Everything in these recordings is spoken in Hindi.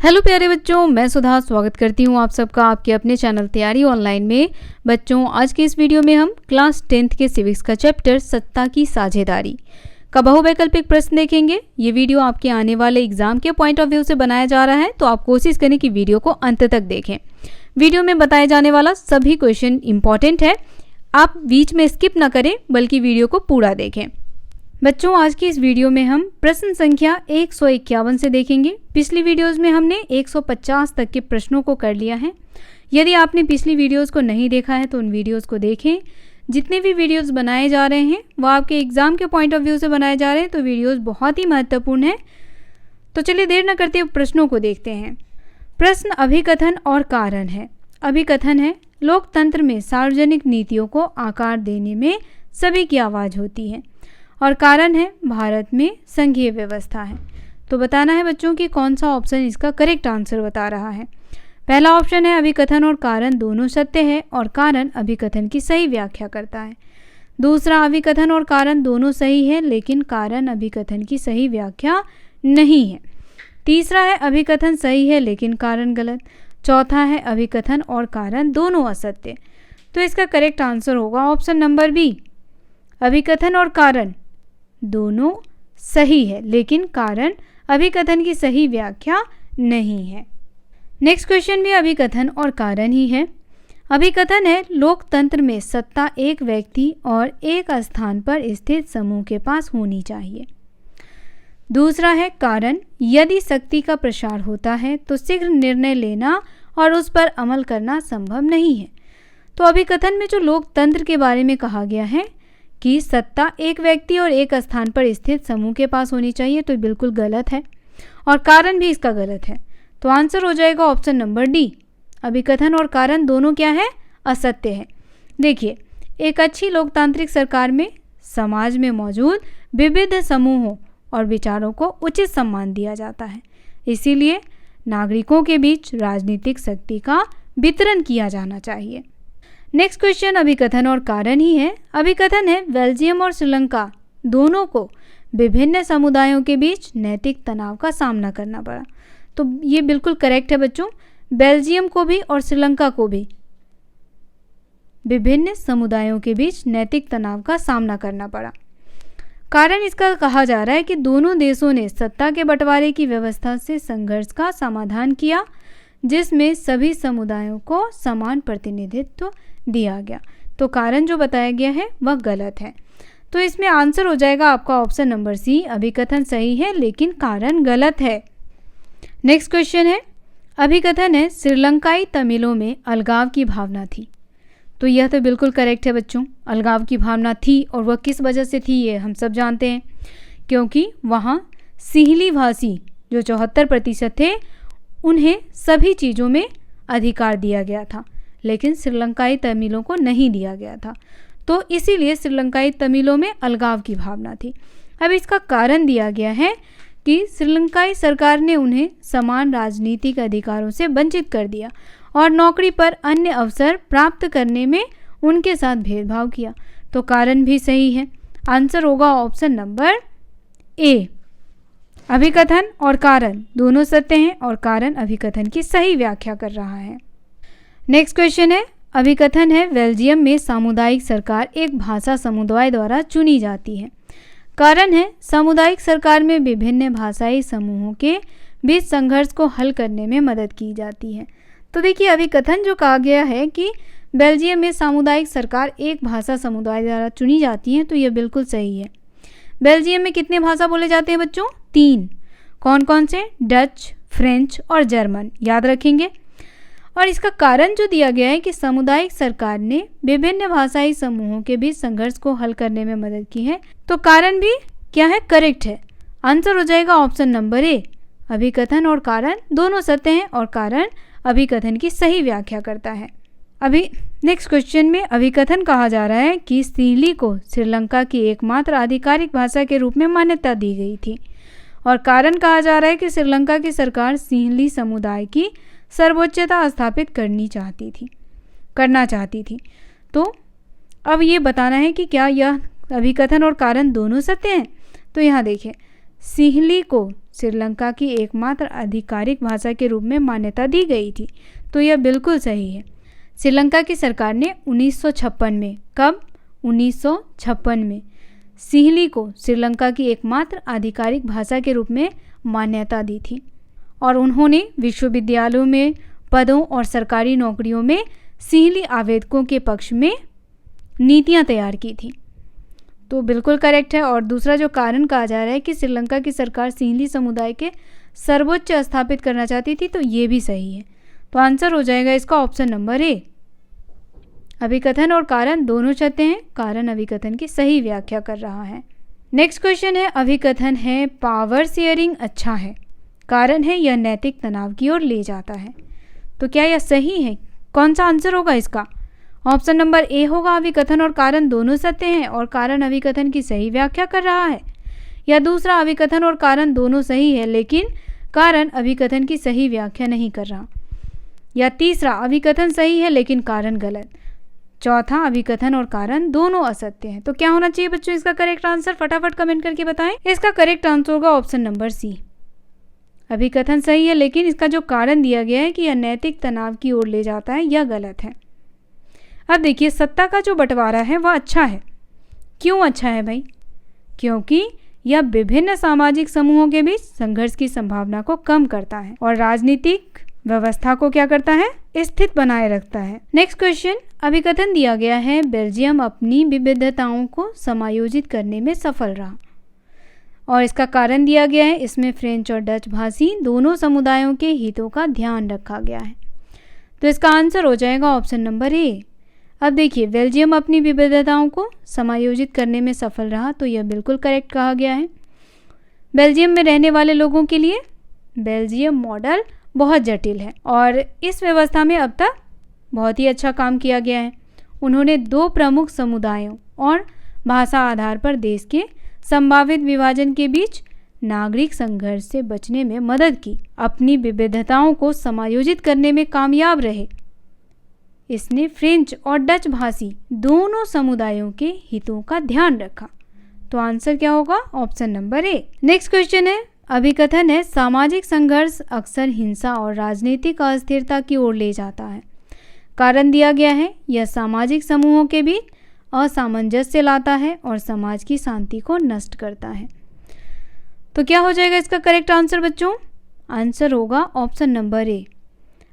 हेलो प्यारे बच्चों, मैं सुधा स्वागत करती हूँ आप सबका आपके अपने चैनल तैयारी ऑनलाइन में। बच्चों, आज के इस वीडियो में हम क्लास 10th के सिविक्स का चैप्टर सत्ता की साझेदारी का बहुवैकल्पिक प्रश्न देखेंगे। ये वीडियो आपके आने वाले एग्जाम के पॉइंट ऑफ व्यू से बनाया जा रहा है, तो आप कोशिश करें कि वीडियो को अंत तक देखें। वीडियो में बताया जाने वाला सभी क्वेश्चन इंपॉर्टेंट है, आप बीच में स्किप न करें बल्कि वीडियो को पूरा देखें। बच्चों, आज की इस वीडियो में हम प्रश्न संख्या 151 से देखेंगे। पिछली वीडियोस में हमने 150 तक के प्रश्नों को कर लिया है। यदि आपने पिछली वीडियोस को नहीं देखा है तो उन वीडियोस को देखें। जितने भी वीडियोस बनाए जा रहे हैं वो आपके एग्जाम के पॉइंट ऑफ व्यू से बनाए जा रहे हैं, तो वीडियोस बहुत ही महत्वपूर्ण है। तो चलिए देर न करते हुए प्रश्नों को देखते हैं। प्रश्न अभिकथन और कारण है। अभिकथन है, लोकतंत्र में सार्वजनिक नीतियों को आकार देने में सभी की आवाज़ होती है। और कारण है, भारत में संघीय व्यवस्था है। तो बताना है बच्चों कि कौन सा ऑप्शन इसका करेक्ट आंसर बता रहा है। पहला ऑप्शन है, अभिकथन और कारण दोनों सत्य है और कारण अभिकथन की सही व्याख्या करता है। दूसरा, अभिकथन और कारण दोनों सही है लेकिन कारण अभिकथन की सही व्याख्या नहीं है। तीसरा है, अभिकथन सही है लेकिन कारण गलत। चौथा है, अभिकथन और कारण दोनों असत्य। तो इसका करेक्ट आंसर होगा ऑप्शन नंबर बी, अभिकथन और कारण दोनों सही है लेकिन कारण अभिकथन की सही व्याख्या नहीं है। नेक्स्ट क्वेश्चन भी अभिकथन और कारण ही है। अभिकथन है, लोकतंत्र में सत्ता एक व्यक्ति और एक स्थान पर स्थित समूह के पास होनी चाहिए। दूसरा है कारण, यदि शक्ति का प्रसार होता है तो शीघ्र निर्णय लेना और उस पर अमल करना संभव नहीं है। तो अभिकथन में जो लोकतंत्र के बारे में कहा गया है कि सत्ता एक व्यक्ति और एक स्थान पर स्थित समूह के पास होनी चाहिए, तो बिल्कुल गलत है और कारण भी इसका गलत है। तो आंसर हो जाएगा ऑप्शन नंबर डी, अभिकथन और कारण दोनों क्या है, असत्य है। देखिए, एक अच्छी लोकतांत्रिक सरकार में समाज में मौजूद विविध समूहों और विचारों को उचित सम्मान दिया जाता है, इसीलिए नागरिकों के बीच राजनीतिक शक्ति का वितरण किया जाना चाहिए। नेक्स्ट क्वेश्चन अभिकथन और कारण ही है। अभिकथन है, बेल्जियम और श्रीलंका दोनों को विभिन्न समुदायों के बीच नैतिक तनाव का सामना करना पड़ा। तो ये बिल्कुल करेक्ट है बच्चों, बेल्जियम को भी और श्रीलंका को भी विभिन्न समुदायों के बीच नैतिक तनाव का सामना करना पड़ा। कारण इसका कहा जा रहा है कि दोनों देशों ने सत्ता के बंटवारे की व्यवस्था से संघर्ष का समाधान किया जिसमें सभी समुदायों को समान प्रतिनिधित्व दिया गया। तो कारण जो बताया गया है वह गलत है। तो इसमें आंसर हो जाएगा आपका ऑप्शन नंबर सी, अभिकथन सही है लेकिन कारण गलत है। नेक्स्ट क्वेश्चन है, अभिकथन है, श्रीलंकाई तमिलों में अलगाव की भावना थी। तो यह तो बिल्कुल करेक्ट है बच्चों, अलगाव की भावना थी और वह किस वजह से थी ये हम सब जानते हैं, क्योंकि वहाँ सिंहली भाषी जो 74% थे उन्हें सभी चीज़ों में अधिकार दिया गया था लेकिन श्रीलंकाई तमिलों को नहीं दिया गया था। तो इसीलिए श्रीलंकाई तमिलों में अलगाव की भावना थी। अब इसका कारण दिया गया है कि श्रीलंकाई सरकार ने उन्हें समान राजनीतिक अधिकारों से वंचित कर दिया और नौकरी पर अन्य अवसर प्राप्त करने में उनके साथ भेदभाव किया। तो कारण भी सही है। आंसर होगा ऑप्शन नंबर ए, अभिकथन और कारण दोनों सत्य हैं और कारण अभिकथन की सही व्याख्या कर रहा है। नेक्स्ट क्वेश्चन है, अभिकथन है, बेल्जियम में सामुदायिक सरकार एक भाषा समुदाय द्वारा चुनी जाती है। कारण है, सामुदायिक सरकार में विभिन्न भाषाई समूहों के बीच संघर्ष को हल करने में मदद की जाती है। तो देखिए, अभिकथन जो कहा गया है कि बेल्जियम में सामुदायिक सरकार एक भाषा समुदाय द्वारा चुनी जाती है, तो यह बिल्कुल सही है। बेल्जियम में कितने भाषा बोले जाते हैं बच्चों? 3। कौन कौन से? डच, फ्रेंच और जर्मन, याद रखेंगे। और इसका कारण जो दिया गया है कि सामुदायिक सरकार ने विभिन्न भाषाई समूहों के बीच संघर्ष को हल करने में मदद की है, तो कारण भी क्या है, करेक्ट है। आंसर हो जाएगा ऑप्शन नंबर ए, अभिकथन और कारण दोनों सत्य हैं और कारण अभिकथन की सही व्याख्या करता है। अभी नेक्स्ट क्वेश्चन में अभिकथन कहा जा रहा है कि सिंहली को श्रीलंका की एकमात्र आधिकारिक भाषा के रूप में मान्यता दी गई थी और कारण कहा जा रहा है कि श्रीलंका की सरकार सिंहली समुदाय की सर्वोच्चता स्थापित करना चाहती थी। तो अब ये बताना है कि क्या यह अभिकथन और कारण दोनों सत्य हैं। तो यहाँ देखिए, सिंहली को श्रीलंका की एकमात्र आधिकारिक भाषा के रूप में मान्यता दी गई थी। तो यह बिल्कुल सही है। श्रीलंका की सरकार ने 1956 में, कब? 1956 में सिंहली को श्रीलंका की एकमात्र आधिकारिक भाषा के रूप में मान्यता दी थी और उन्होंने विश्वविद्यालयों में पदों और सरकारी नौकरियों में सिंहली आवेदकों के पक्ष में नीतियां तैयार की थी। तो बिल्कुल करेक्ट है। और दूसरा जो कारण कहा जा रहा है कि श्रीलंका की सरकार सिंहली समुदाय के सर्वोच्च स्थापित करना चाहती थी, तो ये भी सही है। तो आंसर हो जाएगा इसका ऑप्शन नंबर ए। अभिकथन और कारण दोनों सत्य हैं। कारण अभिकथन की सही व्याख्या कर रहा है। नेक्स्ट क्वेश्चन है, अभिकथन है पावर शेयरिंग अच्छा है, कारण है यह नैतिक तनाव की ओर ले जाता है। तो क्या यह सही है? कौन सा आंसर होगा इसका? ऑप्शन नंबर ए होगा, अभिकथन और कारण दोनों सत्य हैं और कारण अभिकथन की सही व्याख्या कर रहा है। या दूसरा, अभिकथन और कारण दोनों सही है लेकिन कारण अभिकथन की सही व्याख्या नहीं कर रहा। या तीसरा, अभिकथन सही है लेकिन कारण गलत। चौथा, अभिकथन और कारण दोनों असत्य हैं। तो क्या होना चाहिए बच्चों इसका करेक्ट आंसर? फटाफट कमेंट करके बताएं। इसका करेक्ट आंसर होगा ऑप्शन नंबर सी। अभिकथन सही है लेकिन इसका जो कारण दिया गया है कि यह नैतिक तनाव की ओर ले जाता है, यह गलत है। अब देखिए, सत्ता का जो बंटवारा है वह अच्छा है। क्यों अच्छा है भाई? क्योंकि यह विभिन्न सामाजिक समूहों के बीच संघर्ष की संभावना को कम करता है और राजनीतिक व्यवस्था को क्या करता है? स्थिर बनाए रखता है। नेक्स्ट क्वेश्चन, अभिकथन दिया गया है बेल्जियम अपनी विविधताओं को समायोजित करने में सफल रहा और इसका कारण दिया गया है इसमें फ्रेंच और डच भाषी दोनों समुदायों के हितों का ध्यान रखा गया है। तो इसका आंसर हो जाएगा ऑप्शन नंबर ए। अब देखिए, बेल्जियम अपनी विविधताओं को समायोजित करने में सफल रहा, तो यह बिल्कुल करेक्ट कहा गया है। बेल्जियम में रहने वाले लोगों के लिए बेल्जियम मॉडल बहुत जटिल है और इस व्यवस्था में अब तक बहुत ही अच्छा काम किया गया है। उन्होंने दो प्रमुख समुदायों और भाषा आधार पर देश के संभावित विभाजन के बीच नागरिक संघर्ष से बचने में मदद की, अपनी विविधताओं को समायोजित करने में कामयाब रहे। इसने फ्रेंच और डच भाषी दोनों समुदायों के हितों का ध्यान रखा। तो आंसर क्या होगा? Option number A. Next question है, अभिकथन है सामाजिक संघर्ष अक्सर हिंसा और राजनीतिक अस्थिरता की ओर ले जाता है। कारण दिया गया है यह सामाजिक समूहों के बीच असामंजस्य लाता है और समाज की शांति को नष्ट करता है। तो क्या हो जाएगा इसका करेक्ट आंसर बच्चों? आंसर होगा ऑप्शन नंबर ए।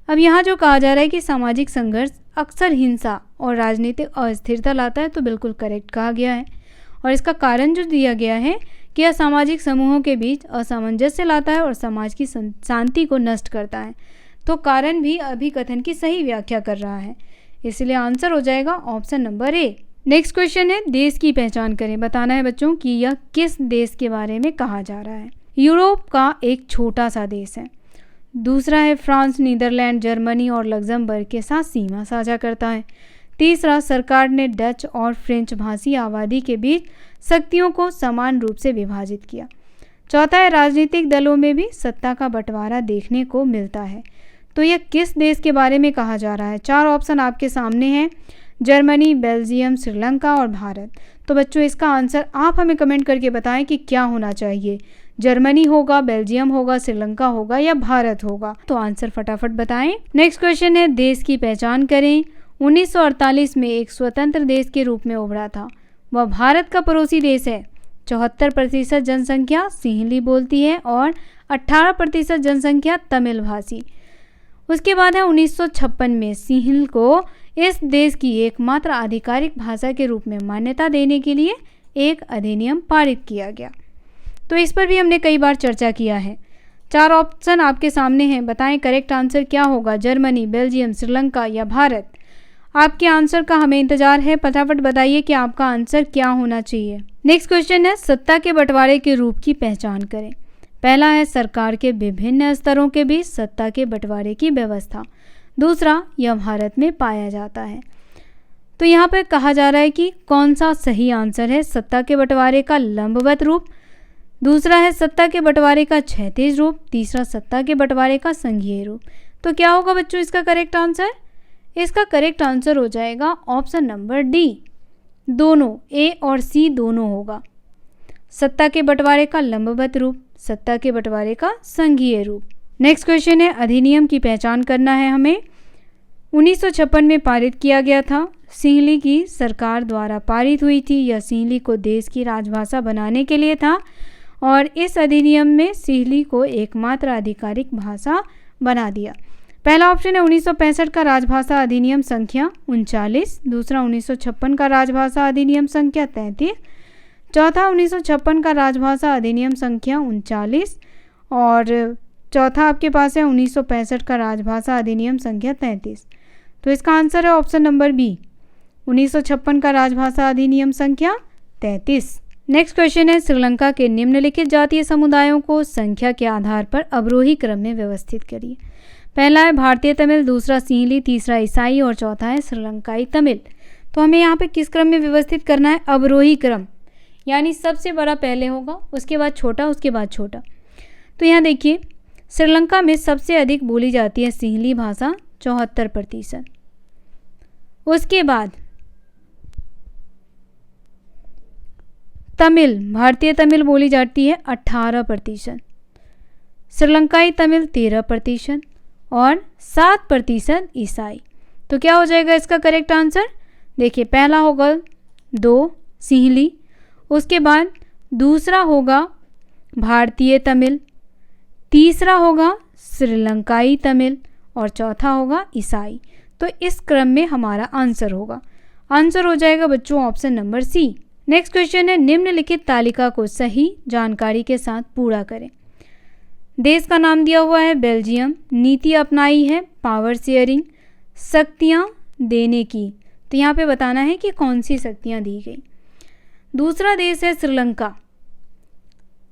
अब यहाँ जो कहा जा रहा है कि सामाजिक संघर्ष अक्सर हिंसा और राजनीतिक अस्थिरता लाता है, तो बिल्कुल करेक्ट कहा गया है। और इसका कारण जो दिया गया है कि यह सामाजिक समूहों के बीच असामंजस्य लाता है और समाज की शांति को नष्ट करता है। तो कारण भी अभिकथन की सही व्याख्या कर रहा है, इसलिए आंसर हो जाएगा option number A. Next question है, देश की पहचान करें। बताना है बच्चों कि यह किस देश के बारे में कहा जा रहा है। यूरोप का एक छोटा सा देश है। दूसरा है फ्रांस, नीदरलैंड, जर्मनी और लग्जमबर्ग के साथ सीमा साझा करता है। तीसरा, सरकार ने डच और फ्रेंच भाषी आबादी के बीच शक्तियों को समान रूप से विभाजित किया। चौथा है, राजनीतिक दलों में भी सत्ता का बंटवारा देखने को मिलता है। तो यह किस देश के बारे में कहा जा रहा है? चार ऑप्शन आपके सामने हैं, जर्मनी, बेल्जियम, श्रीलंका और भारत। तो बच्चों इसका आंसर आप हमें कमेंट करके बताएं कि क्या होना चाहिए। जर्मनी होगा, बेल्जियम होगा, श्रीलंका होगा या भारत होगा? तो आंसर फटाफट बताएं। नेक्स्ट क्वेश्चन है, देश की पहचान करें। 1948 में एक स्वतंत्र देश के रूप में उभरा था। वह भारत का पड़ोसी देश है। 74% जनसंख्या सिंहली बोलती है और 18% जनसंख्या तमिल भाषी। उसके बाद है 1956 में सिंहल को इस देश की एकमात्र आधिकारिक भाषा के रूप में मान्यता देने के लिए एक अधिनियम पारित किया गया। तो इस पर भी हमने कई बार चर्चा किया है। चार ऑप्शन आपके सामने हैं, बताएं करेक्ट आंसर क्या होगा। जर्मनी, बेल्जियम, श्रीलंका या भारत? आपके आंसर का हमें इंतजार है, फटाफट बताइए कि आपका आंसर क्या होना चाहिए। नेक्स्ट क्वेश्चन है, सत्ता के बंटवारे के रूप की पहचान करें। पहला है, सरकार के विभिन्न स्तरों के बीच सत्ता के बंटवारे की व्यवस्था। दूसरा, यह भारत में पाया जाता है। तो यहाँ पर कहा जा रहा है कि कौन सा सही आंसर है। सत्ता के बंटवारे का लंबवत रूप, दूसरा है सत्ता के बंटवारे का क्षैतिज रूप, तीसरा सत्ता के बंटवारे का संघीय रूप। तो क्या होगा बच्चों इसका करेक्ट आंसर? इसका करेक्ट आंसर हो जाएगा ऑप्शन नंबर डी, दोनों, ए और सी दोनों होगा। सत्ता के बंटवारे का लंबवत रूप, सत्ता के बंटवारे का संघीय रूप। नेक्स्ट क्वेश्चन है, अधिनियम की पहचान करना है हमें। 1956 में पारित किया गया था। सिंहली की सरकार द्वारा पारित हुई थी। यह सिंहली को देश की राजभाषा बनाने के लिए था और इस अधिनियम में सिंहली को एकमात्र आधिकारिक भाषा बना दिया। पहला ऑप्शन है 1965 का राजभाषा अधिनियम संख्या 39, दूसरा 1956 का राजभाषा अधिनियम संख्या 33, चौथा 1956 का राजभाषा अधिनियम संख्या 39 और चौथा आपके पास है 1965 का राजभाषा अधिनियम संख्या 33। तो इसका आंसर है ऑप्शन नंबर बी, 1956 का राजभाषा अधिनियम संख्या 33। नेक्स्ट क्वेश्चन है, श्रीलंका के निम्नलिखित जातीय समुदायों को संख्या के आधार पर अवरोही क्रम में व्यवस्थित करिए। पहला है भारतीय तमिल, दूसरा सिंहली, तीसरा ईसाई और चौथा है श्रीलंकाई तमिल। तो हमें यहाँ पे किस क्रम में व्यवस्थित करना है? अवरोही क्रम, यानी सबसे बड़ा पहले होगा, उसके बाद छोटा, उसके बाद छोटा। तो यहाँ देखिए, श्रीलंका में सबसे अधिक बोली जाती है सिंहली भाषा 74%, उसके बाद तमिल, भारतीय तमिल बोली जाती है 18%, श्रीलंकाई तमिल 13% और 7% ईसाई। तो क्या हो जाएगा इसका करेक्ट आंसर? देखिए, पहला होगा 2 सिंहली, उसके बाद दूसरा होगा भारतीय तमिल, तीसरा होगा श्रीलंकाई तमिल और चौथा होगा ईसाई। तो इस क्रम में हमारा आंसर होगा, आंसर हो जाएगा बच्चों option number C. Next question है, निम्नलिखित तालिका को सही जानकारी के साथ पूरा करें। देश का नाम दिया हुआ है बेल्जियम, नीति अपनाई है पावर शेयरिंग, शक्तियाँ देने की। तो यहाँ पे बताना है कि कौन सी शक्तियाँ दी गई। दूसरा देश है श्रीलंका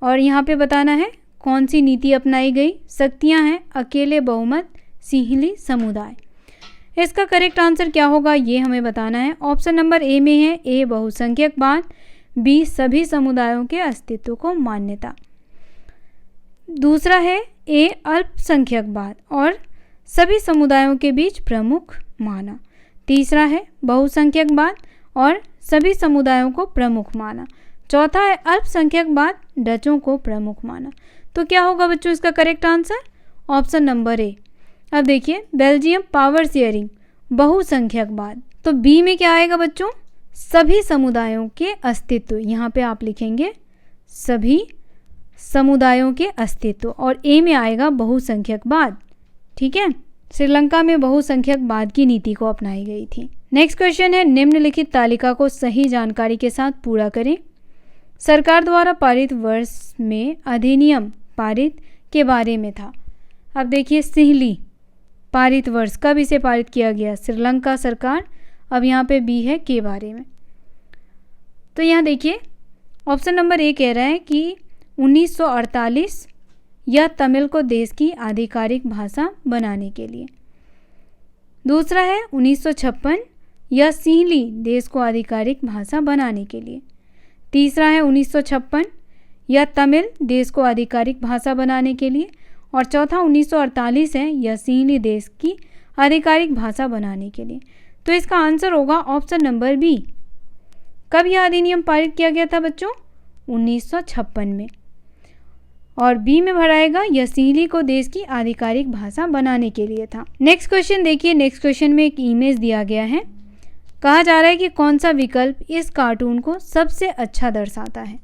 और यहाँ पे बताना है कौन सी नीति अपनाई गई। शक्तियाँ हैं अकेले बहुमत, सिंहली समुदाय। इसका करेक्ट आंसर क्या होगा ये हमें बताना है। ऑप्शन नंबर ए में है ए बहुसंख्यकवाद, बी सभी समुदायों के अस्तित्व को मान्यता, दूसरा है ए अल्पसंख्यकवाद और सभी समुदायों के बीच प्रमुख माना, तीसरा है बहुसंख्यकवाद और सभी समुदायों को प्रमुख माना, चौथा है अल्पसंख्यकवाद, डचों को प्रमुख माना। तो क्या होगा बच्चों इसका correct answer? Option number A. अब देखिए, बेल्जियम पावर शेयरिंग बहुसंख्यकवाद, तो बी में क्या आएगा बच्चों? सभी समुदायों के अस्तित्व, यहाँ पे आप लिखेंगे सभी समुदायों के अस्तित्व, और ए में आएगा बहुसंख्यकवाद। ठीक है, श्रीलंका में बहुसंख्यकवाद की नीति को अपनाई गई थी। नेक्स्ट क्वेश्चन है, निम्नलिखित तालिका को सही जानकारी के साथ पूरा करें। सरकार द्वारा पारित वर्ष में अधिनियम पारित के बारे में था। अब देखिए, सिंहली पारित वर्ष कब इसे पारित किया गया? श्रीलंका सरकार। अब यहाँ पे बी है के बारे में। तो यहाँ देखिए, ऑप्शन नंबर ए कह रहा है कि 1948 या तमिल को देश की आधिकारिक भाषा बनाने के लिए। दूसरा है 1956 या सिंहली देश को आधिकारिक भाषा बनाने के लिए। तीसरा है 1956 या तमिल देश को आधिकारिक भाषा बनाने के लिए, और चौथा 1948 है या सिंहली देश की आधिकारिक भाषा बनाने के लिए। तो इसका आंसर होगा ऑप्शन नंबर बी। कब यह अधिनियम पारित किया गया था बच्चों? 1956 में। और बी में भराएगा यह सिंहली को देश की आधिकारिक भाषा बनाने के लिए था। नेक्स्ट क्वेश्चन देखिए, नेक्स्ट क्वेश्चन में एक इमेज दिया गया है। कहा जा रहा है कि कौन सा विकल्प इस कार्टून को सबसे अच्छा दर्शाता है।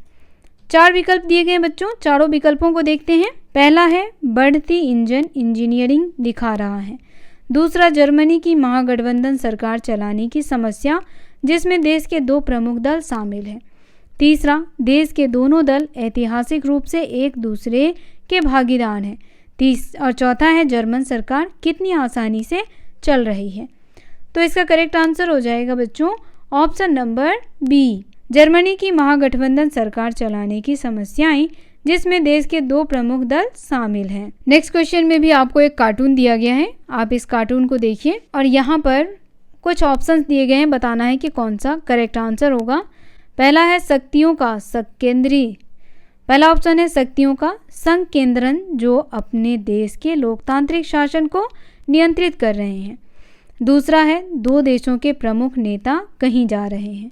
4 विकल्प दिए गए हैं बच्चों, चारों विकल्पों को देखते हैं। पहला है बढ़ती इंजन इंजीनियरिंग दिखा रहा है। दूसरा, जर्मनी की महागठबंधन सरकार चलाने की समस्या जिसमें देश के 2 प्रमुख दल शामिल हैं। तीसरा, देश के दोनों दल ऐतिहासिक रूप से एक दूसरे के भागीदार हैं। और चौथा है जर्मन सरकार कितनी आसानी से चल रही है। तो इसका करेक्ट आंसर हो जाएगा बच्चों ऑप्शन नंबर बी, जर्मनी की महागठबंधन सरकार चलाने की समस्याएं जिसमें देश के 2 प्रमुख दल शामिल हैं। नेक्स्ट क्वेश्चन में भी आपको एक कार्टून दिया गया है, आप इस कार्टून को देखिए और यहाँ पर कुछ ऑप्शंस दिए गए हैं, बताना है कि कौन सा करेक्ट आंसर होगा। पहला है शक्तियों का संकेंद्री, पहला ऑप्शन है शक्तियों का संकेंद्रण जो अपने देश के लोकतांत्रिक शासन को नियंत्रित कर रहे हैं। दूसरा है 2 देशों के प्रमुख नेता कहीं जा रहे हैं।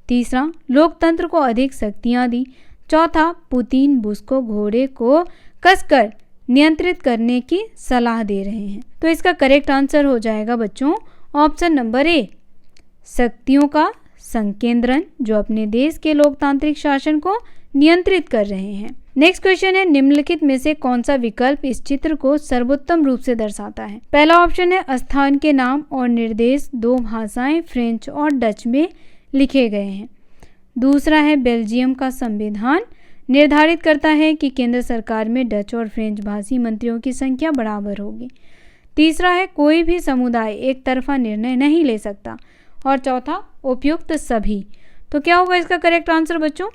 तीसरा, लोकतंत्र को अधिक शक्तियां दी चौथा, पुतिन बुश को घोड़े को कसकर नियंत्रित करने की सलाह दे रहे हैं। तो इसका करेक्ट आंसर हो जाएगा बच्चों ऑप्शन नंबर ए, शक्तियों का संकेंद्रण जो अपने देश के लोकतांत्रिक शासन को नियंत्रित कर रहे हैं। नेक्स्ट क्वेश्चन है, निम्नलिखित में से कौन सा विकल्प इस चित्र को सर्वोत्तम रूप से दर्शाता है? पहला ऑप्शन है, स्थान के नाम और निर्देश दो भाषाएं फ्रेंच और डच में लिखे गए हैं। दूसरा है, बेल्जियम का संविधान निर्धारित करता है कि केंद्र सरकार में डच और फ्रेंच भाषी मंत्रियों की संख्या बराबर होगी। तीसरा है, कोई भी समुदाय एक तरफा निर्णय नहीं ले सकता। और चौथा, उपयुक्त सभी। तो क्या होगा इसका करेक्ट आंसर बच्चों?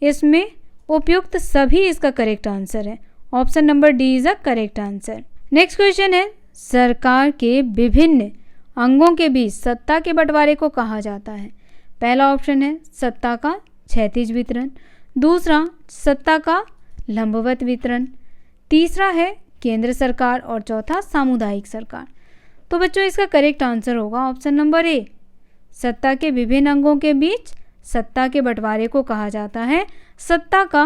इसमें उपयुक्त सभी इसका करेक्ट आंसर है। Option number D is a correct answer. Next question है, सरकार के विभिन्न अंगों के बीच सत्ता के बंटवारे को कहा जाता है? पहला ऑप्शन है, सत्ता का क्षैतिज वितरण। दूसरा, सत्ता का लंबवत वितरण। तीसरा है केंद्र सरकार और चौथा सामुदायिक सरकार। तो बच्चों इसका करेक्ट आंसर होगा ऑप्शन नंबर ए, सत्ता के विभिन्न अंगों के बीच सत्ता के बंटवारे को कहा जाता है सत्ता का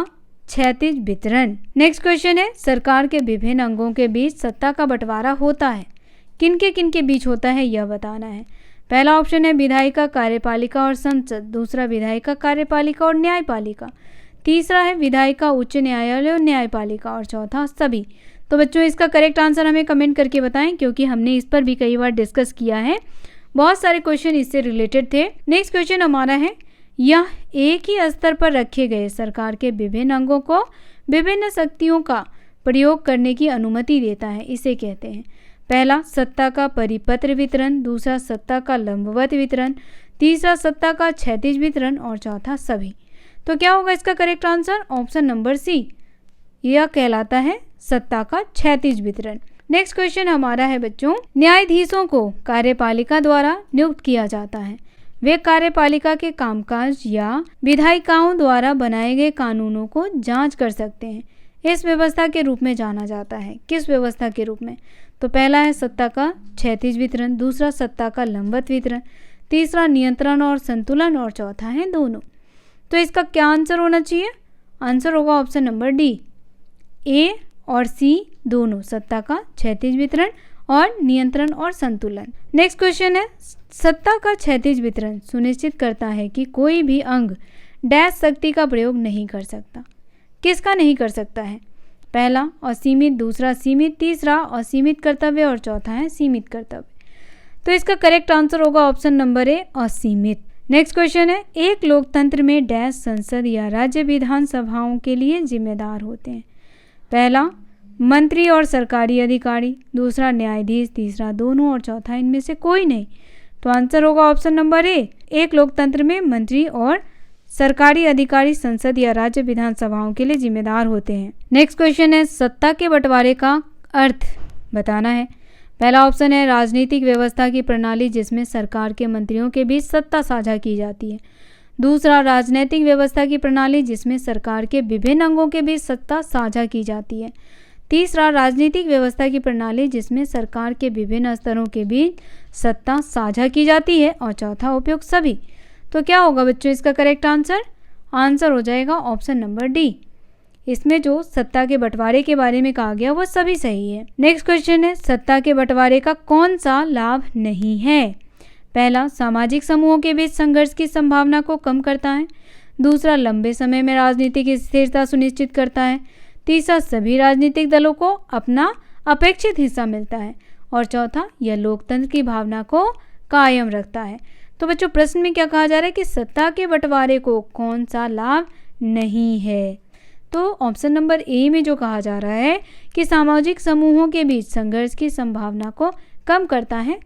क्षैतिज वितरण। नेक्स्ट क्वेश्चन है, सरकार के विभिन्न अंगों के बीच सत्ता का बंटवारा होता है, किनके बीच होता है यह बताना है। पहला ऑप्शन है, विधायिका, कार्यपालिका और संसद। दूसरा, विधायिका, कार्यपालिका और न्यायपालिका। तीसरा है, विधायिका, उच्च न्यायालय और न्यायपालिका। और चौथा, सभी। तो बच्चों इसका करेक्ट आंसर हमें कमेंट करके बताएं, क्योंकि हमने इस पर भी कई बार डिस्कस किया है, बहुत सारे क्वेश्चन इससे रिलेटेड थे। नेक्स्ट क्वेश्चन हमारा है, यह एक ही स्तर पर रखे गए सरकार के विभिन्न अंगों को विभिन्न शक्तियों का प्रयोग करने की अनुमति देता है, इसे कहते हैं। पहला, सत्ता का परिपत्र वितरण। दूसरा, सत्ता का लंबवत वितरण। तीसरा, सत्ता का क्षैतिज वितरण। और चौथा, सभी। तो क्या होगा इसका correct answer? Option number C, यह कहलाता है सत्ता का क्षैतिज वितरण। नेक्स्ट क्वेश्चन हमारा है बच्चों, न्यायाधीशों को कार्यपालिका द्वारा नियुक्त किया जाता है। वे कार्यपालिका के कामकाज या विधायिकाओं द्वारा बनाए गए कानूनों को जांच कर सकते हैं। इस व्यवस्था के रूप में जाना जाता है। किस व्यवस्था के रूप में? तो पहला है सत्ता का क्षैतिज वितरण। दूसरा, सत्ता का लंबवत वितरण। तीसरा, नियंत्रण और संतुलन। और चौथा है दोनों। तो इसका क्या आंसर होना चाहिए? आंसर होगा ऑप्शन नंबर डी, ए और सी दोनों, सत्ता का क्षैतिज वितरण और नियंत्रण और संतुलन। नेक्स्ट क्वेश्चन है, सत्ता का क्षैतिज वितरण सुनिश्चित करता है कि कोई भी अंग डैश शक्ति का प्रयोग नहीं कर सकता। किसका नहीं कर सकता है? पहला, असीमित। दूसरा, सीमित। तीसरा, असीमित कर्तव्य। और चौथा है सीमित कर्तव्य। तो इसका करेक्ट आंसर होगा ऑप्शन नंबर ए, असीमित। नेक्स्ट क्वेश्चन है, एक लोकतंत्र में डैश संसद या राज्य विधानसभाओं के लिए जिम्मेदार होते हैं? पहला, मंत्री और सरकारी अधिकारी। दूसरा, न्यायाधीश। तीसरा, दोनों। और चौथा, इनमें से कोई नहीं। तो आंसर होगा ऑप्शन नंबर ए, एक लोकतंत्र में मंत्री और सरकारी अधिकारी संसद या राज्य विधानसभाओं के लिए जिम्मेदार होते हैं। नेक्स्ट क्वेश्चन है, सत्ता के बंटवारे का अर्थ बताना है। पहला ऑप्शन है, राजनीतिक व्यवस्था की प्रणाली जिसमें सरकार के मंत्रियों के बीच सत्ता साझा की जाती है। दूसरा, राजनीतिक व्यवस्था की प्रणाली जिसमें सरकार के विभिन्न अंगों के बीच सत्ता साझा की जाती है। तीसरा, राजनीतिक व्यवस्था की प्रणाली जिसमें सरकार के विभिन्न स्तरों के बीच सत्ता साझा की जाती है। और चौथा, उपयुक्त सभी। तो क्या होगा बच्चों इसका करेक्ट आंसर? आंसर हो जाएगा ऑप्शन नंबर डी। इसमें जो सत्ता के बंटवारे के बारे में कहा गया वो सभी सही है। नेक्स्ट क्वेश्चन है, सत्ता के बंटवारे का कौन सा लाभ नहीं है? पहला, सामाजिक समूहों के बीच संघर्ष की संभावना को कम करता है। दूसरा, लंबे समय में राजनीतिक स्थिरता सुनिश्चित करता है। तीसरा, सभी राजनीतिक दलों को अपना अपेक्षित हिस्सा मिलता है। और चौथा, यह लोकतंत्र की भावना को कायम रखता है। तो बच्चों प्रश्न में क्या कहा जा रहा है कि सत्ता के बंटवारे को कौन सा लाभ नहीं है? तो ऑप्शन नंबर ए में जो कहा जा रहा है कि सामाजिक समूहों के बीच संघर्ष की संभावना को कम करता है,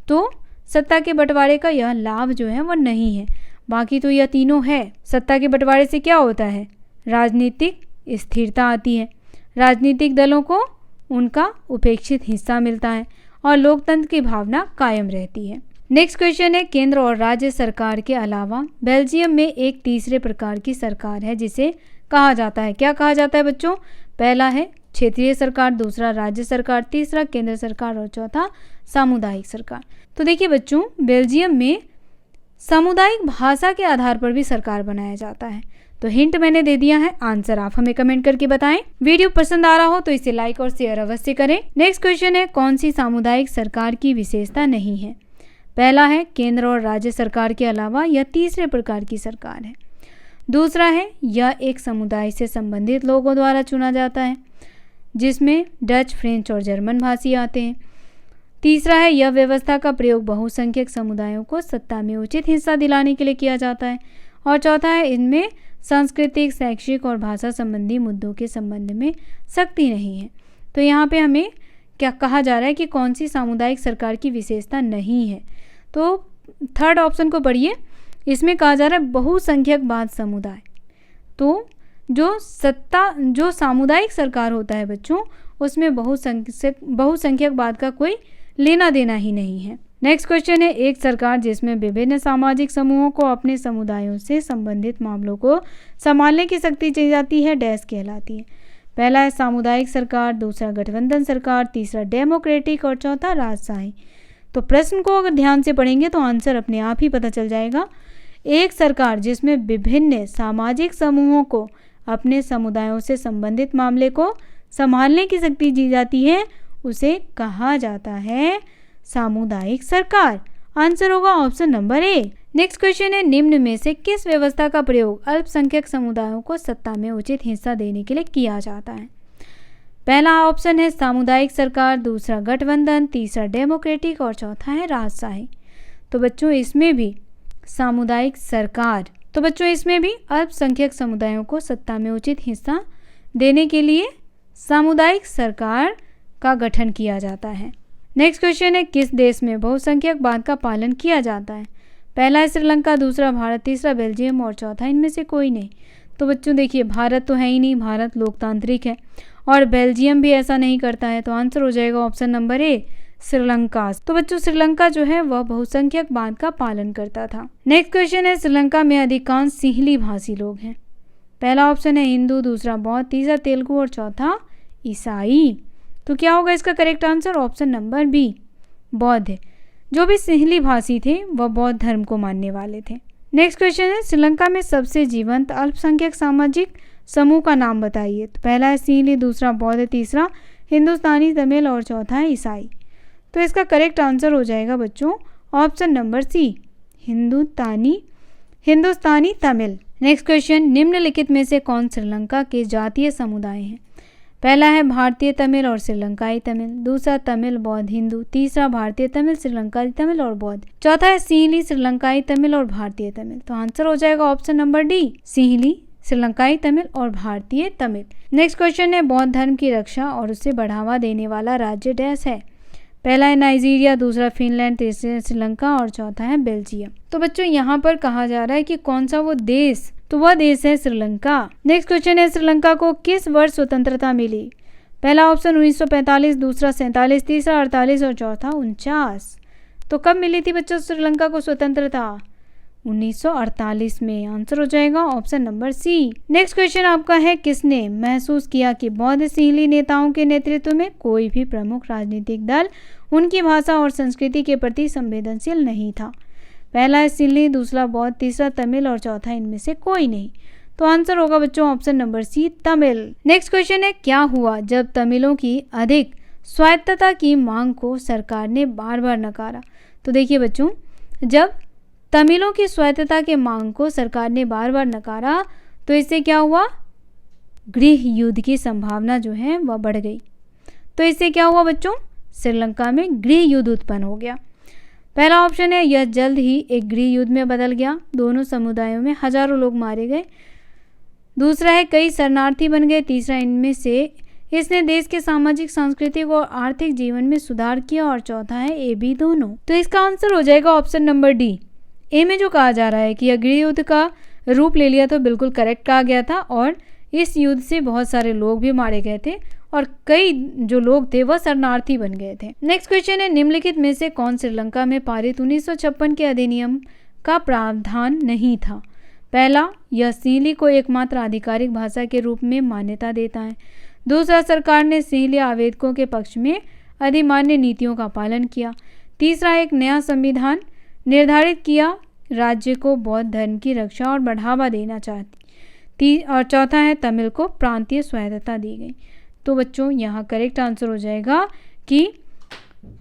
तो सत्ता के बंटवारे का यह लाभ जो है वो नहीं है। बाकी तो यह तीनों है। सत्ता के बंटवारे से क्या होता है? राजनीतिक स्थिरता आती है, राजनीतिक दलों को उनका उपेक्षित हिस्सा मिलता है और लोकतंत्र की भावना कायम रहती है। नेक्स्ट क्वेश्चन है, केंद्र और राज्य सरकार के अलावा बेल्जियम में एक तीसरे प्रकार की सरकार है जिसे कहा जाता है। क्या कहा जाता है बच्चों? पहला है क्षेत्रीय सरकार। दूसरा, राज्य सरकार। तीसरा, केंद्र सरकार। और चौथा, सामुदायिक सरकार। तो देखिए बच्चों, बेल्जियम में सामुदायिक भाषा के आधार पर भी सरकार बनाया जाता है। तो हिंट मैंने दे दिया है, आंसर आप हमें कमेंट करके बताएं। वीडियो पसंद आ रहा हो तो इसे लाइक और शेयर अवश्य करें। नेक्स्ट क्वेश्चन है, कौन सी सामुदायिक सरकार की विशेषता नहीं है? पहला है केंद्र और राज्य सरकार के अलावा यह तीसरे प्रकार की सरकार है। दूसरा है यह एक समुदाय से संबंधित लोगों द्वारा चुना जाता है, जिसमें डच, फ्रेंच और जर्मन भाषी आते हैं। तीसरा है यह व्यवस्था का प्रयोग बहुसंख्यक समुदायों को सत्ता में उचित हिस्सा दिलाने के लिए किया जाता है। और चौथा है इनमें सांस्कृतिक, शैक्षिक और भाषा संबंधी मुद्दों के संबंध में सख्ती नहीं है। तो यहाँ पे हमें क्या कहा जा रहा है कि कौन सी सामुदायिक सरकार की विशेषता नहीं है? तो थर्ड ऑप्शन को पढ़िए, इसमें कहा जा रहा है बहुसंख्यकवाद समुदाय। तो जो सामुदायिक सरकार होता है बच्चों, उसमें बहुसंख्यकवाद का कोई लेना देना ही नहीं है। नेक्स्ट क्वेश्चन है, एक सरकार जिसमें विभिन्न सामाजिक समूहों को अपने समुदायों से संबंधित मामलों को संभालने की शक्ति दी जाती है, डैश कहलाती है? पहला है सामुदायिक सरकार, दूसरा गठबंधन सरकार, तीसरा डेमोक्रेटिक और चौथा राजशाही। तो प्रश्न को अगर ध्यान से पढ़ेंगे तो आंसर अपने आप ही पता चल जाएगा। एक सरकार जिसमें विभिन्न सामाजिक समूहों को अपने समुदायों से संबंधित मामले को संभालने की शक्ति दी जाती है, उसे कहा जाता है सामुदायिक सरकार। आंसर होगा option number A. Next question है, निम्न में से किस व्यवस्था का प्रयोग अल्पसंख्यक समुदायों को सत्ता में उचित हिस्सा देने के लिए किया जाता है? पहला ऑप्शन है सामुदायिक सरकार, दूसरा गठबंधन, तीसरा डेमोक्रेटिक और चौथा है राजशाही। तो बच्चों इसमें भी सामुदायिक सरकार, तो बच्चों इसमें भी अल्पसंख्यक समुदायों को सत्ता में उचित हिस्सा देने के लिए सामुदायिक सरकार का गठन किया जाता है। नेक्स्ट क्वेश्चन है, किस देश में बहुसंख्यकवाद का पालन किया जाता है? पहला है श्रीलंका, दूसरा भारत, तीसरा बेल्जियम और चौथा इनमें से कोई नहीं। तो बच्चों देखिए, भारत तो है ही नहीं, भारत लोकतांत्रिक है, और बेल्जियम भी ऐसा नहीं करता है। तो आंसर हो जाएगा ऑप्शन नंबर ए, श्रीलंका। तो बच्चों श्रीलंका जो है वह बहुसंख्यकवाद का पालन करता था। नेक्स्ट क्वेश्चन है, श्रीलंका में अधिकांश सिंहली भाषी लोग हैं। पहला ऑप्शन है हिंदू, दूसरा बौद्ध, तीसरा तेलुगु और चौथा ईसाई। तो क्या होगा इसका correct answer? Option number B, बौद्ध है। जो भी सिंहली भाषी थे वह बौद्ध धर्म को मानने वाले थे। नेक्स्ट क्वेश्चन है, श्रीलंका में सबसे जीवंत अल्पसंख्यक सामाजिक समूह का नाम बताइए। तो पहला है सिंहली, दूसरा बौद्ध, तीसरा हिंदुस्तानी तमिल और चौथा है ईसाई। तो इसका करेक्ट आंसर हो जाएगा बच्चों ऑप्शन नंबर सी, हिंदुस्तानी तमिल। नेक्स्ट क्वेश्चन, निम्नलिखित में से कौन श्रीलंका के जातीय समुदाय हैं? पहला है भारतीय तमिल और श्रीलंकाई तमिल, दूसरा तमिल बौद्ध हिंदू, तीसरा भारतीय तमिल, श्रीलंकाई तमिल और बौद्ध, चौथा है सिंहली, श्रीलंकाई तमिल और भारतीय तमिल। तो आंसर हो जाएगा ऑप्शन नंबर डी, सिंहली, श्रीलंकाई तमिल और भारतीय तमिल। नेक्स्ट क्वेश्चन है, बौद्ध धर्म की रक्षा और उसे बढ़ावा देने वाला राज्य डैश है? पहला है नाइजीरिया, दूसरा फिनलैंड, तीसरा श्रीलंका और चौथा है बेल्जियम। तो बच्चों यहाँ पर कहा जा रहा है कि कौन सा वो देश, तो वह देश है श्रीलंका। नेक्स्ट क्वेश्चन है, श्रीलंका को किस वर्ष स्वतंत्रता मिली? पहला ऑप्शन 1945, दूसरा 47, तीसरा 48 और चौथा 49। तो कब मिली थी बच्चों श्रीलंका को स्वतंत्रता? 1948 में। आंसर हो जाएगा option number C. Next question आपका है, किसने महसूस किया कि बौद्ध सिंहली नेताओं के नेतृत्व में कोई भी प्रमुख राजनीतिक दल उनकी भाषा और संस्कृति के प्रति संवेदनशील नहीं था? पहला है सिंहली, दूसरा बौद्ध, तीसरा तमिल और चौथा इनमें से कोई नहीं। तो आंसर होगा बच्चों option number C, Tamil. Next question है, क्या हुआ जब तमिलों की अधिक स्वायत्तता की मांग को सरकार ने बार बार नकारा? तो देखिए बच्चों, जब तमिलों की स्वायत्तता के मांग को सरकार ने बार बार नकारा तो इससे क्या हुआ? गृह युद्ध की संभावना जो है वह बढ़ गई। तो इससे क्या हुआ बच्चों? श्रीलंका में गृह युद्ध उत्पन्न हो गया। पहला ऑप्शन है, यह जल्द ही एक गृह युद्ध में बदल गया, दोनों समुदायों में हजारों लोग मारे गए। दूसरा है, कई शरणार्थी बन गए। तीसरा, इनमें से इसने देश के सामाजिक, सांस्कृतिक और आर्थिक जीवन में सुधार किया। और चौथा है ए बी दोनों। तो इसका आंसर हो जाएगा ऑप्शन नंबर डी। ए में जो कहा जा रहा है कि यह गृह युद्ध का रूप ले लिया तो बिल्कुल करेक्ट कहा गया था, और इस युद्ध से बहुत सारे लोग भी मारे गए थे और कई जो लोग थे वह शरणार्थी बन गए थे। नेक्स्ट क्वेश्चन है, निम्नलिखित में से कौन श्रीलंका में पारित 1956 के अधिनियम का प्रावधान नहीं था? पहला, यह सिंहली को एकमात्र आधिकारिक भाषा के रूप में मान्यता देता है। दूसरा, सरकार ने सिंहली आवेदकों के पक्ष में अधिमान्य नीतियों का पालन किया। तीसरा, एक नया संविधान निर्धारित किया राज्य को बौद्ध धर्म की रक्षा और बढ़ावा देना चाहती। और चौथा है तमिल को प्रांतीय स्वायत्तता दी गई। तो बच्चों यहाँ करेक्ट आंसर हो जाएगा कि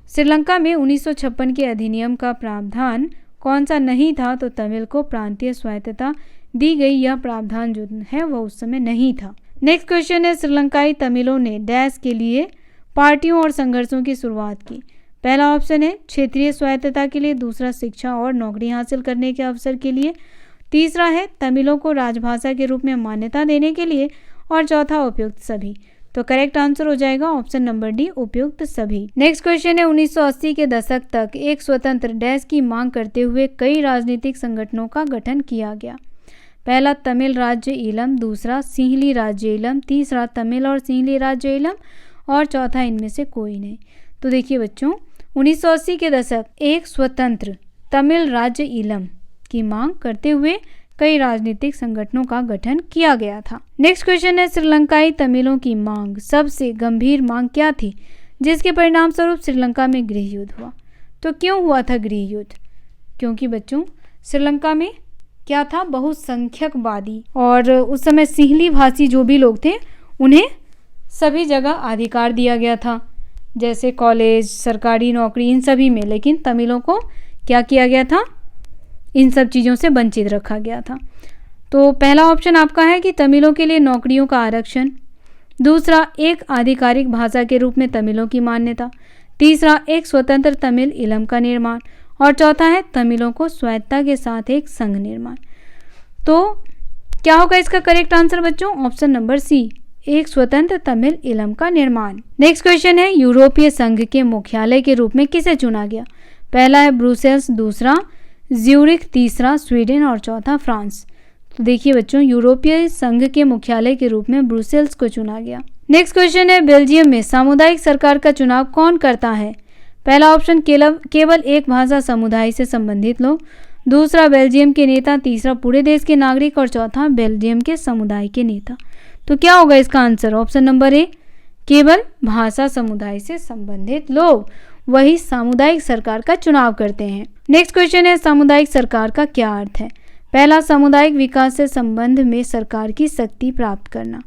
श्रीलंका में 1956 के अधिनियम का प्रावधान कौन सा नहीं था, तो तमिल को प्रांतीय स्वायत्तता दी गई। यह प्रावधान जो है वह उस समय नहीं था। नेक्स्ट क्वेश्चन है श्रीलंकाई तमिलों ने डैश के लिए पार्टियों और संघर्षों की शुरुआत की। पहला ऑप्शन है क्षेत्रीय स्वायत्तता के लिए, दूसरा शिक्षा और नौकरी हासिल करने के अवसर के लिए, तीसरा है तमिलों को राजभाषा के रूप में मान्यता देने के लिए, और चौथा उपयुक्त सभी। तो करेक्ट आंसर हो जाएगा ऑप्शन नंबर डी, उपयुक्त सभी। नेक्स्ट क्वेश्चन है 1980 के दशक तक एक स्वतंत्र डैश की मांग करते हुए कई राजनीतिक संगठनों का गठन किया गया। पहला तमिल राज्य ईलम, दूसरा सिंहली राज्य ईलम, तीसरा तमिल और सिंहली राज्य ईलम, और चौथा इनमें से कोई नहीं। तो देखिए बच्चों, 1980 के दशक एक स्वतंत्र तमिल राज्य ईलम की मांग करते हुए कई राजनीतिक संगठनों का गठन किया गया था। नेक्स्ट क्वेश्चन है श्रीलंकाई तमिलों की मांग, सबसे गंभीर मांग क्या थी जिसके परिणाम स्वरूप श्रीलंका में गृह युद्ध हुआ। तो क्यों हुआ था गृह युद्ध? क्योंकि बच्चों श्रीलंका में क्या था, बहुसंख्यकवादी और उस समय सिंहली भाषी जो भी लोग थे उन्हें सभी जगह अधिकार दिया गया था, जैसे कॉलेज, सरकारी नौकरी, इन सभी में। लेकिन तमिलों को क्या किया गया था, इन सब चीज़ों से वंचित रखा गया था। तो पहला ऑप्शन आपका है कि तमिलों के लिए नौकरियों का आरक्षण, दूसरा एक आधिकारिक भाषा के रूप में तमिलों की मान्यता, तीसरा एक स्वतंत्र तमिल ईलम का निर्माण, और चौथा है तमिलों को स्वायत्तता के साथ एक संघ निर्माण। तो क्या होगा इसका करेक्ट आंसर बच्चों? ऑप्शन नंबर सी, एक स्वतंत्र तमिल ईलम का निर्माण। नेक्स्ट क्वेश्चन है यूरोपीय संघ के मुख्यालय के रूप में किसे चुना गया? पहला है ब्रुसेल्स, दूसरा ज्यूरिख, तीसरा स्वीडन और चौथा फ्रांस। तो देखिए बच्चों, यूरोपीय संघ के मुख्यालय के रूप में ब्रुसेल्स को चुना गया। नेक्स्ट क्वेश्चन है बेल्जियम में सामुदायिक सरकार का चुनाव कौन करता है? पहला ऑप्शन केवल एक भाषा समुदाय से संबंधित लोग, दूसरा बेल्जियम के नेता, तीसरा पूरे देश के नागरिक, और चौथा बेल्जियम के समुदाय के नेता। तो क्या होगा इसका आंसर? ऑप्शन नंबर ए, केवल भाषा समुदाय से संबंधित लोग वही सामुदायिक सरकार का चुनाव करते हैं। नेक्स्ट क्वेश्चन है सामुदायिक सरकार का क्या अर्थ है? पहला सामुदायिक विकास से संबंध में सरकार की शक्ति प्राप्त करना,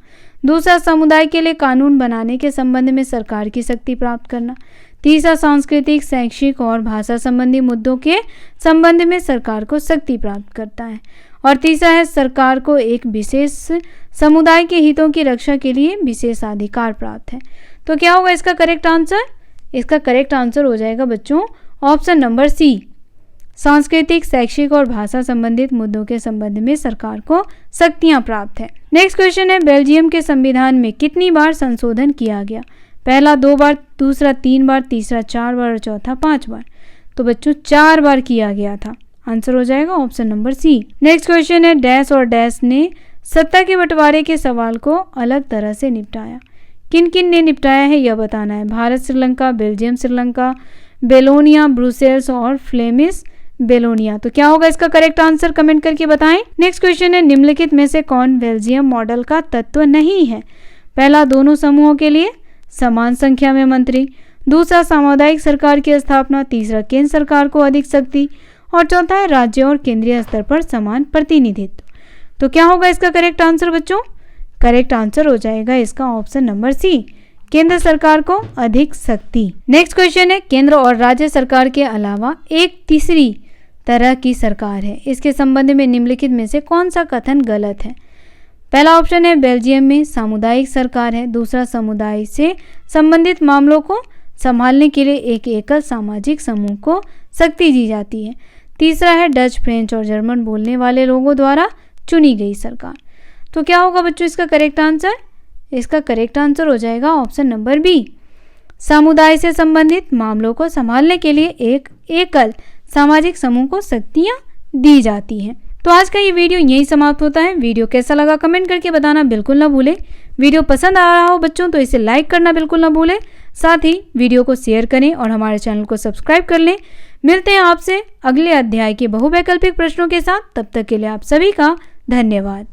दूसरा समुदाय के लिए कानून बनाने के संबंध में सरकार की शक्ति प्राप्त करना, तीसरा सांस्कृतिक, शैक्षिक और भाषा संबंधी मुद्दों के संबंध में सरकार को शक्ति प्राप्त करता है, और तीसरा है सरकार को एक विशेष समुदाय के हितों की रक्षा के लिए विशेषाधिकार प्राप्त है। तो क्या होगा इसका करेक्ट आंसर? इसका करेक्ट आंसर हो जाएगा बच्चों ऑप्शन नंबर सी, सांस्कृतिक, शैक्षिक और भाषा संबंधित मुद्दों के संबंध में सरकार को शक्तियां प्राप्त है। नेक्स्ट क्वेश्चन है बेल्जियम के संविधान में कितनी बार संशोधन किया गया? पहला 2 बार, दूसरा 3 बार, तीसरा 4 बार और चौथा 5 बार। तो बच्चों 4 बार किया गया था। आंसर हो जाएगा option number C. Next question है डैश और डैश ने सत्ता के बंटवारे के सवाल को अलग तरह से निपटाया। किन किन ने निपटाया है यह बताना है। भारत श्रीलंका, बेल्जियम श्रीलंका, बेलोनिया, ब्रुसेल्स और फ्लेमिश बेलोनिया। तो क्या होगा इसका करेक्ट आंसर? कमेंट करके बताएं। नेक्स्ट क्वेश्चन है निम्नलिखित में से कौन बेल्जियम मॉडल का तत्व नहीं है? पहला दोनों समूहों के लिए समान संख्या में मंत्री, दूसरा सामुदायिक सरकार की स्थापना, तीसरा केंद्र सरकार को अधिक शक्ति, और चौथा है राज्य और केंद्रीय स्तर पर समान प्रतिनिधित्व। तो क्या होगा इसका करेक्ट आंसर बच्चों? करेक्ट आंसर हो जाएगा इसका ऑप्शन नंबर सी, केंद्र सरकार को अधिक शक्ति। नेक्स्ट क्वेश्चन है केंद्र और राज्य सरकार के अलावा एक तीसरी तरह की सरकार है, इसके संबंध में निम्नलिखित में से कौन सा कथन गलत है? पहला ऑप्शन है बेल्जियम में सामुदायिक सरकार है, दूसरा समुदाय से संबंधित मामलों को संभालने के लिए एक एकल सामाजिक समूह को शक्ति दी जाती है, तीसरा है डच, फ्रेंच और जर्मन बोलने वाले लोगों द्वारा चुनी गई सरकार। तो क्या होगा बच्चों इसका करेक्ट आंसर? इसका करेक्ट आंसर हो जाएगा ऑप्शन नंबर बी, समुदाय से संबंधित मामलों को संभालने के लिए एक एकल सामाजिक समूह को शक्तियां दी जाती हैं। तो आज का ये वीडियो यहीं समाप्त होता है। वीडियो कैसा लगा कमेंट करके बताना बिल्कुल ना भूलें। वीडियो पसंद आ रहा हो बच्चों तो इसे लाइक करना बिल्कुल ना भूलें, साथ ही वीडियो को शेयर करें और हमारे चैनल को सब्सक्राइब कर लें। मिलते हैं आपसे अगले अध्याय के बहुवैकल्पिक प्रश्नों के साथ। तब तक के लिए आप सभी का धन्यवाद।